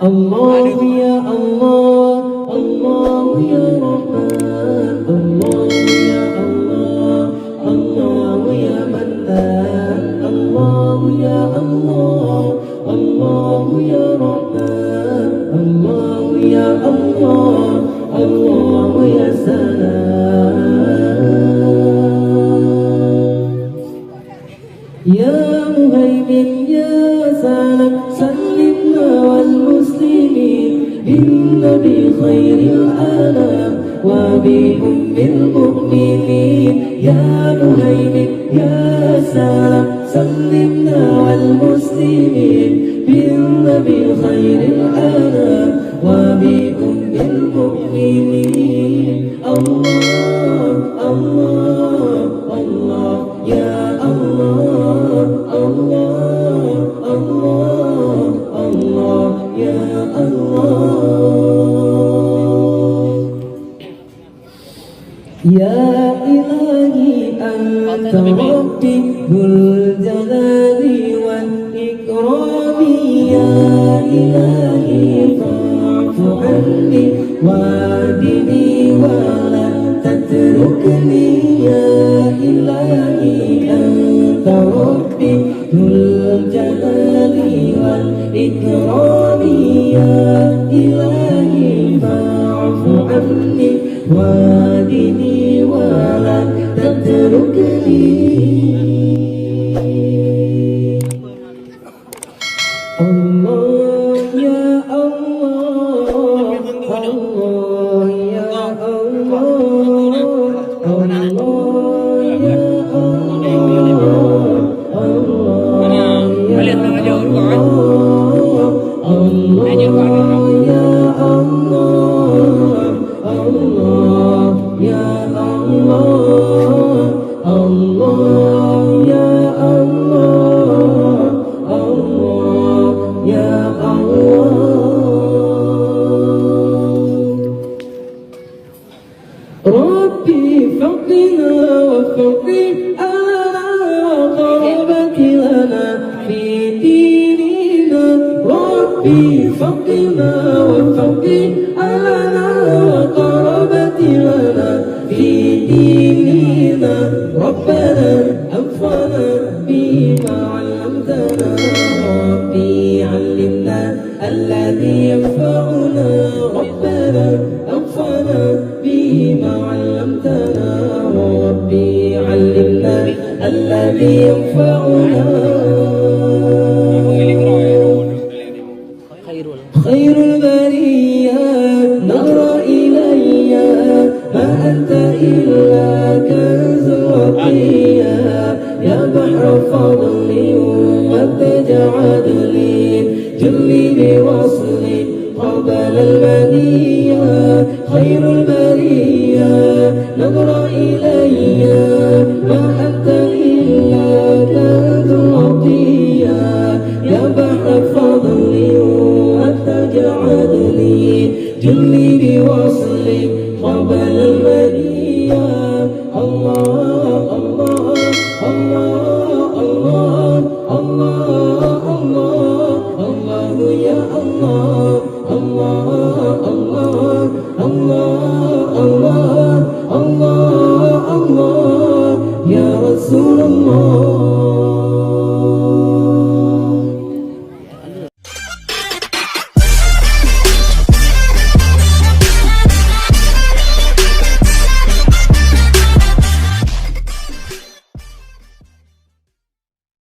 Allah ya Allah, Allah ya Rahman, Allah ya Allah, Allah ya Mannan, Allah ya Allah, Allah ya Rahman, Allah ya Allah, Allah ya Salam. Ya Muhaimin ya Salam, sallimna wal muslimin bin Nabi khairil anam wa bi ummil mu'minin. Ya Muhaimin ya Salam, sallimna wal muslimin bin Nabi khairil anam wa bi ummil mu'minin. Allah, Allah, Allah, ya Allah, Allah, Allah, Allah, ya Allah. Ya ilahi anta rabbi dhul jalali wal ikrami. Ya ilahi fa'fu anni wahdini wa la tatrukni. Ya ilahi anta rabbi dhul jalali wal ikrami. Ya ilahi fa'fu anni wahdini wa la tatrukni. Allah ya Allah, Allah ya Allah, Allah ya Allah, Allah ya Allah, Allah ya Allah, Allah ya Allah, Allah ya Allah, Allah ya Allah. Rabbi faqina wa faqi ala qarabati lana fi dinina. Rabbi faqina wa faqi ala qarabati lana fi dinina. Rabbana anfa'na bima 'allamtana. Rabbi 'allimna alladhi yanfa'una. Rabbana anfa'na bima 'allamtana. Rabbi 'allimna alladhi yanfa'una. Khairul bariyat nara ilayya ma anta illa kanzul atiyya. Ya bahra fadli wa taj'adli julli bi wasli qabla al-maniyya. Khairul bariyat nara ilayya ma anta illa kanzul atiyya. Ya bahra fadli تجعلني جلي بوصلي قبل المنية. الله الله الله الله الله